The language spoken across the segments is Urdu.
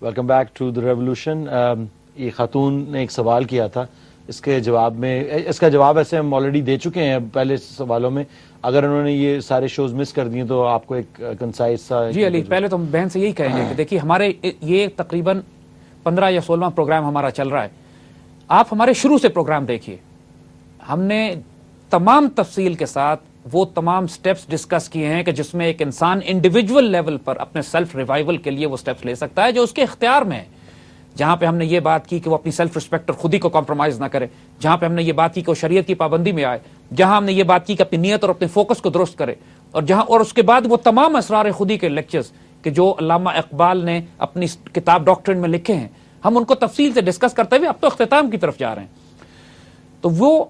Welcome back to the revolution. یہ خاتون نے ایک سوال کیا تھا, اس کے جواب میں, اس کا جواب ایسے ہم آلریڈی دے چکے ہیں پہلے سوالوں میں. اگر انہوں نے یہ سارے شوز مس کر دیے تو آپ کو ایک کنسائز سا. جی علی, پہلے تو بہن سے یہی کہیں گے کہ دیکھیے ہمارے یہ تقریباً 15 یا 16واں پروگرام ہمارا چل رہا ہے. آپ ہمارے شروع سے پروگرام دیکھیے, ہم نے تمام تفصیل کے ساتھ وہ تمام سٹیپس ڈسکس کیے ہیں کہ جس میں ایک انسان انڈیویجول لیول پر اپنے سیلف ریوائیول کے لیے وہ سٹیپس لے سکتا ہے جو اس کے اختیار میں ہے. جہاں پہ ہم نے یہ بات کی کہ وہ اپنی سیلف ریسپیکٹ اور خودی کو کمپرومائز نہ کرے, جہاں پہ ہم نے یہ بات کی کہ وہ شریعت کی پابندی میں آئے, جہاں ہم نے یہ بات کی کہ اپنی نیت اور اپنے فوکس کو درست کرے, اور اس کے بعد وہ تمام اسرار خودی کے لیکچرز کہ جو علامہ اقبال نے اپنی کتاب ڈاکٹرن میں لکھے ہیں, ہم ان کو تفصیل سے ڈسکس کرتے ہوئے اب تو اختتام کی طرف جا رہے ہیں. تو وہ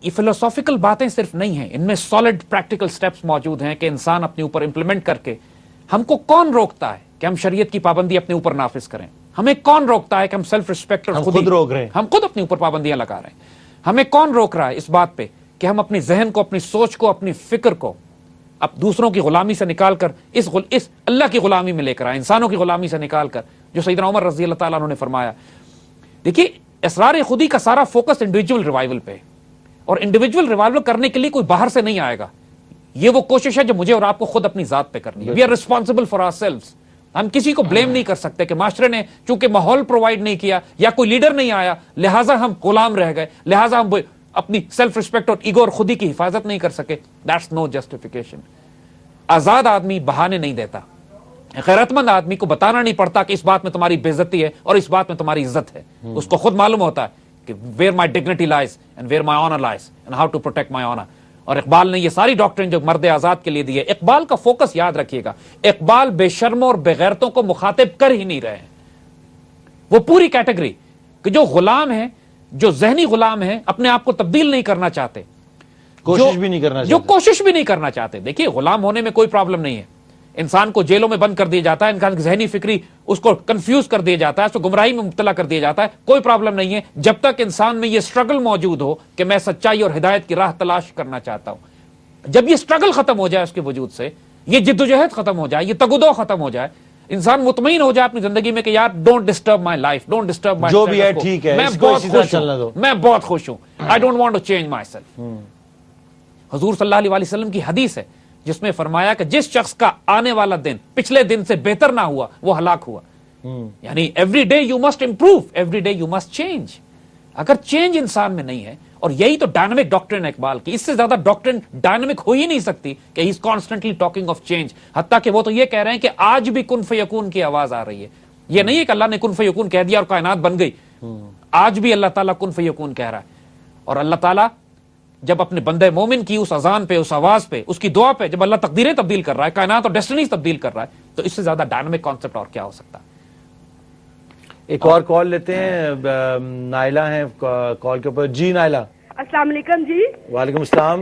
یہ فلسافیکل باتیں صرف نہیں ہیں, ان میں سالڈ پریکٹیکل سٹیپس موجود ہیں کہ انسان اپنے اوپر امپلیمنٹ کر کے. ہم کو کون روکتا ہے کہ ہم شریعت کی پابندی اپنے اوپر نافذ کریں؟ ہمیں کون روکتا ہے کہ ہم سیلف ریسپیکٹ اور خود روک رہے ہیں, ہم خود اپنے اوپر پابندیاں لگا رہے ہیں؟ ہمیں کون روک رہا ہے اس بات پہ کہ ہم اپنی ذہن کو, اپنی سوچ کو, اپنی فکر کو اب دوسروں کی غلامی سے نکال کر اس اللہ کی غلامی میں لے کر آئے, انسانوں کی غلامی سے نکال کر, جو سیدنا عمر رضی اللہ تعالیٰ عنہ نے فرمایا. دیکھیے اسرار خودی کا سارا فوکس انڈیویجول ریوائیول پہ, اور انڈیویجول ریوائیول کرنے کے لیے کوئی باہر سے نہیں آئے گا. یہ وہ کوشش ہے جو مجھے اور آپ کو خود اپنی ذات پہ کرنی ہے. We are responsible for ourselves. ہم کسی کو بلیم نہیں کر سکتے کہ معاشرے نے چونکہ ماحول پرووائڈ نہیں کیا یا کوئی لیڈر نہیں آیا لہٰذا ہم غلام رہ گئے, لہٰذا ہم اپنی سیلف ریسپیکٹ اور ایگو اور خودی کی حفاظت نہیں کر سکے. That's know justification. آزاد آدمی بہانے نہیں دیتا, غیرت مند آدمی کو بتانا نہیں پڑتا کہ اس بات میں تمہاری بے عزتی ہے اور اس بات میں تمہاری عزت ہے. اس کو خود معلوم ہوتا ہے کہ where my dignity lies and where my honor lies and how to protect my honor. اور اقبال نے یہ ساری ڈاکٹرن جو مرد آزاد کے لیے دی ہے, اقبال کا فوکس یاد رکھیے گا, اقبال بے شرموں اور بے غیرتوں کو مخاطب کر ہی نہیں رہے ہیں. وہ پوری کیٹیگری کہ جو غلام ہیں, جو ذہنی غلام ہیں, اپنے آپ کو تبدیل نہیں کرنا چاہتے, کوشش بھی نہیں کرنا چاہتے, جو کوشش بھی نہیں کرنا چاہتے. دیکھیے غلام ہونے میں کوئی پرابلم نہیں ہے, انسان کو جیلوں میں بند کر دیا جاتا ہے, انسان کی ذہنی فکری اس کو کنفیوز کر دیا جاتا ہے, اس کو گمراہی میں مبتلا کر دیا جاتا ہے, کوئی پرابلم نہیں ہے جب تک انسان میں یہ سٹرگل موجود ہو کہ میں سچائی اور ہدایت کی راہ تلاش کرنا چاہتا ہوں. جب یہ سٹرگل ختم ہو جائے اس کے وجود سے, یہ جدوجہد ختم ہو جائے, یہ تگودو ختم ہو جائے, انسان مطمئن ہو جائے اپنی زندگی میں کہ یار don't disturb my life, don't disturb my, جو بھی ہے ٹھیک ہے, میں بہت خوش ہوں, میں بہت خوش ہوں, I don't want to change myself. حضور صلی اللہ علیہ وسلم کی حدیث ہے جس میں فرمایا کہ جس شخص کا آنے والا دن پچھلے دن سے بہتر نہ ہوا وہ ہلاک ہوا. یعنی every day you must improve, every day you must change. اگر چینج انسان میں نہیں ہے, اور یہی تو ڈائنامک ڈاکٹرن اقبال کی, اس سے زیادہ ڈاکٹرن ڈائنامک ہو ہی نہیں سکتی کہ he is constantly talking of change. حتیٰ کہ وہ تو یہ کہہ رہے ہیں کہ آج بھی کن فیکون کی آواز آ رہی ہے. یہ نہیں ہے کہ اللہ نے کن فیکون کہہ دیا اور کائنات بن گئی, آج بھی اللہ تعالیٰ کن فیکون کہہ رہا ہے. اور اللہ تعالیٰ جب اپنے بندے مومن کی اس اذان پہ, اس آواز پہ, اس کی دعا پہ, جب اللہ تقدیریں تبدیل کر رہا ہے, کائنات اور ڈیسٹنیز تبدیل کر رہا ہے, تو اس سے زیادہ ڈائنامک کانسیپٹ اور کیا ہو سکتا ہے. ایک اور کال لیتے ہیں, نائلہ ہیں کال کے اوپر. جی نائلہ, السلام علیکم. جی وعلیکم السلام.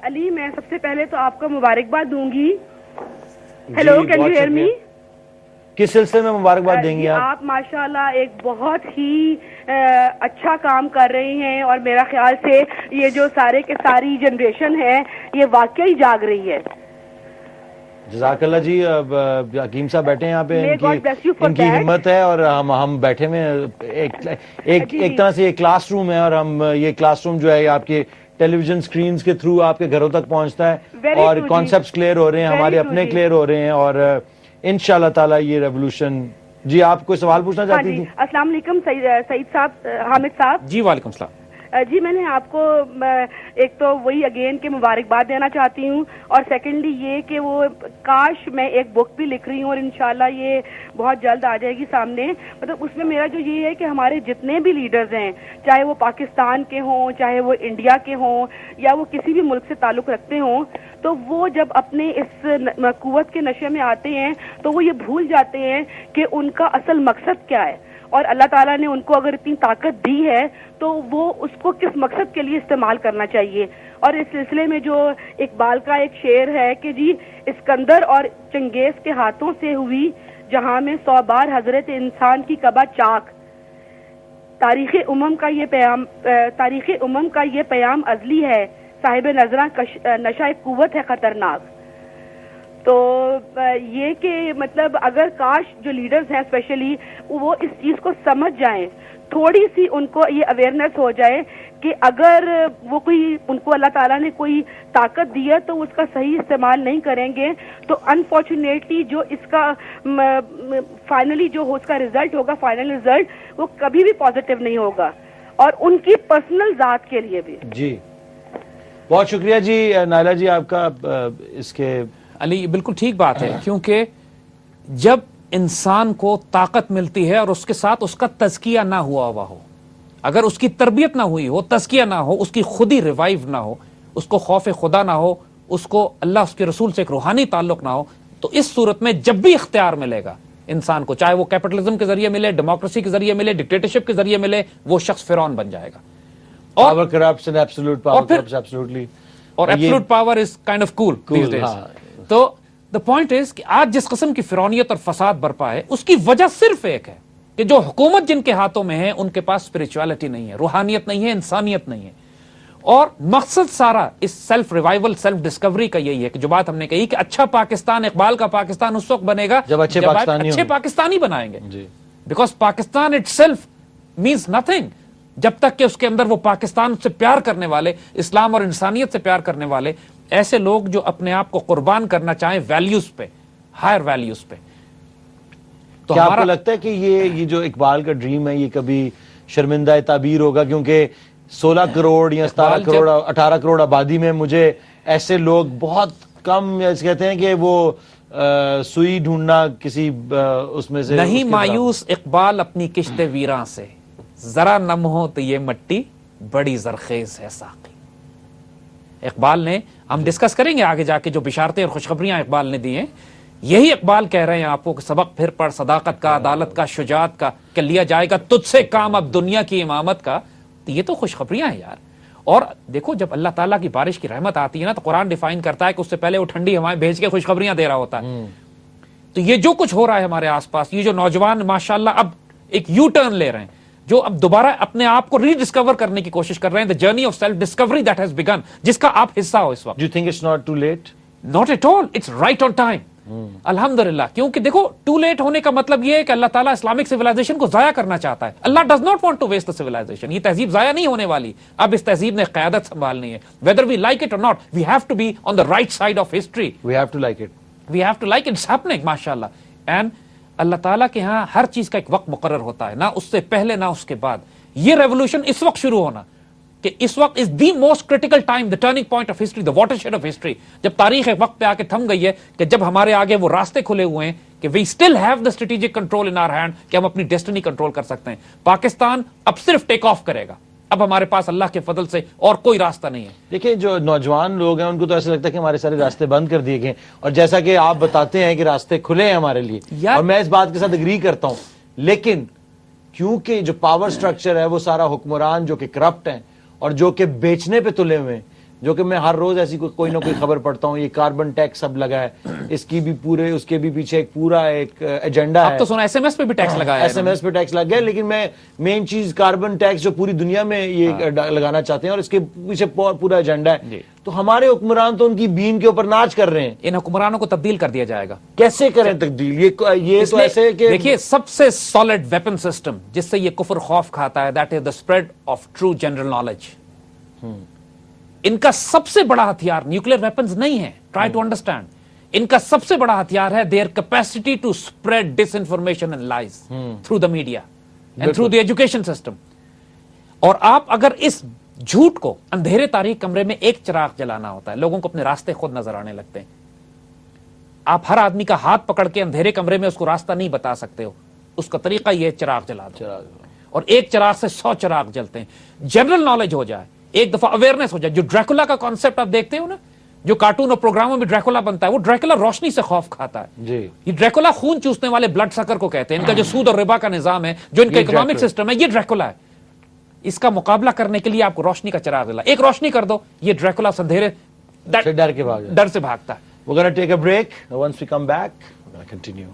علی, میں سب سے پہلے تو آپ کو مبارکباد دوں گی. Hello, can you hear me? کس سلسلے میں مبارکباد دیں گی آپ؟ آپ ماشاءاللہ ایک بہت ہی اچھا کام کر رہی ہیں, اور میرا خیال سے یہ جو سارے کے ساری جنریشن ہے یہ واقعی جاگ رہی ہے. جزاک اللہ جی. حکیم صاحب بیٹھے ہیں یہاں پہ, ان کی ہمت ہے, اور ہم بیٹھے میں ایک طرح سے یہ کلاس روم ہے, اور ہم یہ کلاس روم جو ہے آپ کے ٹیلی ویژن سکرینز کے تھرو آپ کے گھروں تک پہنچتا ہے, اور کانسیپٹس کلیئر ہو رہے ہیں, ہمارے اپنے کلیئر ہو رہے ہیں, اور انشاءاللہ تعالی یہ ریولوشن. جی آپ کوئی سوال پوچھنا چاہتی تھی؟ السلام علیکم سعید صاحب, حامد صاحب. جی وعلیکم السلام. جی میں نے آپ کو ایک تو وہی اگین کے مبارکباد دینا چاہتی ہوں, اور سیکنڈلی یہ کہ وہ کاش میں ایک بک بھی لکھ رہی ہوں, اور انشاءاللہ یہ بہت جلد آ جائے گی سامنے. مطلب اس میں میرا جو یہ ہے کہ ہمارے جتنے بھی لیڈرز ہیں, چاہے وہ پاکستان کے ہوں, چاہے وہ انڈیا کے ہوں, یا وہ کسی بھی ملک سے تعلق رکھتے ہوں, تو وہ جب اپنے اس قوت کے نشے میں آتے ہیں تو وہ یہ بھول جاتے ہیں کہ ان کا اصل مقصد کیا ہے, اور اللہ تعالیٰ نے ان کو اگر اتنی طاقت دی ہے تو وہ اس کو کس مقصد کے لیے استعمال کرنا چاہیے. اور اس سلسلے میں جو اقبال کا ایک شعر ہے کہ جی اسکندر اور چنگیز کے ہاتھوں سے ہوئی جہاں میں 100 بار حضرت انسان کی کبا چاک, تاریخ امم کا یہ پیام ازلی ہے, صاحب نظراں نشہ ایک قوت ہے خطرناک. تو یہ کہ مطلب اگر کاش جو لیڈرز ہیں اسپیشلی وہ اس چیز کو سمجھ جائیں, تھوڑی سی ان کو یہ اویئرنیس ہو جائے کہ اگر وہ کوئی ان کو اللہ تعالیٰ نے کوئی طاقت دی ہے تو اس کا صحیح استعمال نہیں کریں گے تو انفارچونیٹلی جو اس کا فائنلی جو اس کا رزلٹ ہوگا, فائنل رزلٹ وہ کبھی بھی پازیٹیو نہیں ہوگا, اور ان کی پرسنل ذات کے لیے بھی. جی بہت شکریہ جی نائلہ جی آپ کا اس کے. علی بالکل ٹھیک بات ہے, کیونکہ جب انسان کو طاقت ملتی ہے اور اس کے ساتھ اس کا تزکیہ نہ ہوا ہوا ہو, اگر اس کی تربیت نہ ہوئی ہو, تزکیہ نہ ہو, اس کی خودی ریوائیو نہ ہو, اس کو خوف خدا نہ ہو, اس کو اللہ اس کے رسول سے ایک روحانی تعلق نہ ہو, تو اس صورت میں جب بھی اختیار ملے گا انسان کو, چاہے وہ کیپٹلزم کے ذریعے ملے, ڈیموکریسی کے ذریعے ملے, ڈکٹیٹرشپ کے ذریعے ملے, وہ شخص فرعون بن جائے گا. اور absolute power is kind of cool these days. تو دا پوائنٹ از کہ آج جس قسم کی فرعونیت اور فساد برپا ہے اس کی وجہ صرف ایک ہے کہ جو حکومت جن کے ہاتھوں میں ہے ان کے پاس اسپرچولیٹی نہیں ہے, روحانیت نہیں ہے, انسانیت نہیں ہے. اور مقصد سارا اس سیلف ریوائیول, سیلف ڈسکوری کا یہی ہے کہ جو بات ہم نے کہی کہ اچھا پاکستان, اقبال کا پاکستان اس وقت بنے گا جب اچھے پاکستانی بنائیں گے. Because Pakistan it self means nothing جب تک کہ اس کے اندر وہ پاکستان سے پیار کرنے والے, اسلام اور انسانیت سے پیار کرنے والے ایسے لوگ جو اپنے آپ کو قربان کرنا چاہیں ویلیوز پہ, ہائر ویلیوز پہ. تو کیا آپ کو لگتا ہے کہ یہ جو اقبال کا ڈریم ہے یہ کبھی شرمندہ تعبیر ہوگا, کیونکہ 16 کروڑ یا 17 کروڑ 18 کروڑ آبادی میں مجھے ایسے لوگ بہت کم کہتے ہیں کہ وہ سوئی ڈھونڈنا کسی اس میں سے نہیں مایوس اقبال اپنی کشت ویراں سے, ذرا نم ہو تو یہ مٹی بڑی زرخیز ہے ساقی. اقبال نے, ہم ڈسکس کریں گے آگے جا کے جو بشارتیں اور خوشخبریاں اقبال نے دی ہیں, یہی اقبال کہہ رہے ہیں آپ کو کہ سبق پھر پڑھ صداقت کا, عدالت کا, شجاعت کا, کہ لیا جائے گا تجھ سے کام اب دنیا کی امامت کا. تو یہ تو خوشخبریاں ہیں یار. اور دیکھو جب اللہ تعالیٰ کی بارش کی رحمت آتی ہے نا تو قرآن ڈیفائن کرتا ہے کہ اس سے پہلے وہ ٹھنڈی ہوائیں بھیج کے خوشخبریاں دے رہا ہوتا ہے. تو یہ جو کچھ ہو رہا ہے ہمارے آس پاس, یہ جو نوجوان ماشاءاللہ اب ایک یو ٹرن لے رہے ہیں, جو اب دوبارہ اپنے آپ کو ری ڈسکور کرنے کی کوشش کر رہے ہیں, the journey of self discovery that has begun, جس کا آپ حصہ ہو اس وقت. Do you think it's not too late? Not at all, it's right on time. الحمدللہ, کیونکہ دیکھو ٹو لیٹ ہونے کا مطلب یہ ہے کہ اللہ تعالیٰ اسلامک سویلائزیشن کو ضائع کرنا چاہتا ہے. اللہ does not want to waste the civilization. یہ تہذیب ضائع نہیں ہونے والی, اب اس تہذیب نے قیادت سنبھالنی ہے. whether we like it or not, we have to be on the right side of history. We have to like it. We have to like it. It's happening, ماشاءاللہ. And اللہ تعالیٰ کے ہاں ہر چیز کا ایک وقت مقرر ہوتا ہے, نہ اس سے پہلے نہ اس کے بعد. یہ ریولوشن اس وقت شروع ہونا کہ اس وقت is the most critical time, the turning point of history, the watershed of history, جب تاریخ ایک وقت پہ آ کے تھم گئی ہے کہ جب ہمارے آگے وہ راستے کھلے ہوئے ہیں کہ we still have the strategic control in our hand, کہ ہم اپنی ڈیسٹنی کنٹرول کر سکتے ہیں. پاکستان اب صرف ٹیک آف کرے گا, اب ہمارے پاس اللہ کے فضل سے اور کوئی راستہ نہیں ہے. دیکھیں جو نوجوان لوگ ہیں ان کو تو ایسا لگتا ہے کہ ہمارے سارے راستے بند کر دیے گئے, اور جیسا کہ آپ بتاتے ہیں کہ راستے کھلے ہیں ہمارے لیے, اور میں اس بات کے ساتھ اگری کرتا ہوں, لیکن کیونکہ جو پاور سٹرکچر ہے وہ سارا حکمران جو کہ کرپٹ ہیں اور جو کہ بیچنے پہ تلے ہوئے ہیں, جو کہ میں ہر روز ایسی کوئی نہ کوئی خبر پڑھتا ہوں, یہ کاربن ٹیکس سب لگا ہے, اس کی بھی پورے, اس کے بھی پیچھے ایک پورا ایک ایجنڈا ہے. اب تو سنا ایس ایم ایس پہ بھی ٹیکس لگایا ہے, ایس ایم ایس پہ ٹیکس لگ گیا, لیکن میں مین چیز کاربن ٹیکس جو پوری دنیا میں یہ لگانا چاہتے ہیں اور اس کے پیچھے پورا ایجنڈا ہے. تو ہمارے حکمران تو ان کی بیم کے اوپر ناچ کر رہے ہیں. ان حکمرانوں کو تبدیل کر دیا جائے گا. کیسے کریں تبدیل؟ یہ تو ایسے کہ دیکھیے سب سے سالڈ ویپن سسٹم جس سے یہ کفر خوف کھاتا ہے, that is the spread of true general knowledge. ان کا سب سے بڑا ہتھیار نیوکلیر ویپنز نہیں ہے, ٹرائی ٹو انڈرسٹینڈ. ان کا سب سے بڑا ہتھیار ہے their capacity to spread disinformation and lies through the media and through the education system. اور آپ اگر اس جھوٹ کو, اندھیرے تاریک کمرے میں ایک چراغ جلانا ہوتا ہے, لوگوں کو اپنے راستے خود نظر آنے لگتے ہیں. آپ ہر آدمی کا ہاتھ پکڑ کے اندھیرے کمرے میں اس کو راستہ نہیں بتا سکتے ہو, اس کا طریقہ یہ چراغ جلا دو, اور ایک چراغ سے 100 چراغ جلتے ہیں. جنرل نالج ہو جائے, ایک دفعہ اویئرنیس ہو جائے. جو ڈریکولا کا کانسیپٹ آپ دیکھتے ہو نا, جو کارٹون اور پروگراموں میں ڈریکولا بنتا ہے, وہ ڈریکولا روشنی سے خوف کھاتا ہے. یہ ڈریکولا خون چوسنے والے بلڈ سکر کو کہتے ہیں. ان کا جو سود اور ربا کا نظام ہے, جو ان کا اکنامک سسٹم ہے, یہ ڈریکولا ہے. اس کا مقابلہ کرنے کے لیے آپ کو روشنی کا چراغ جلا, ایک روشنی کر دو, یہ ڈریکولا اندھیرے ڈر سے بھاگتا ہے. We're going to take a break. Once we come back, we're going to continue.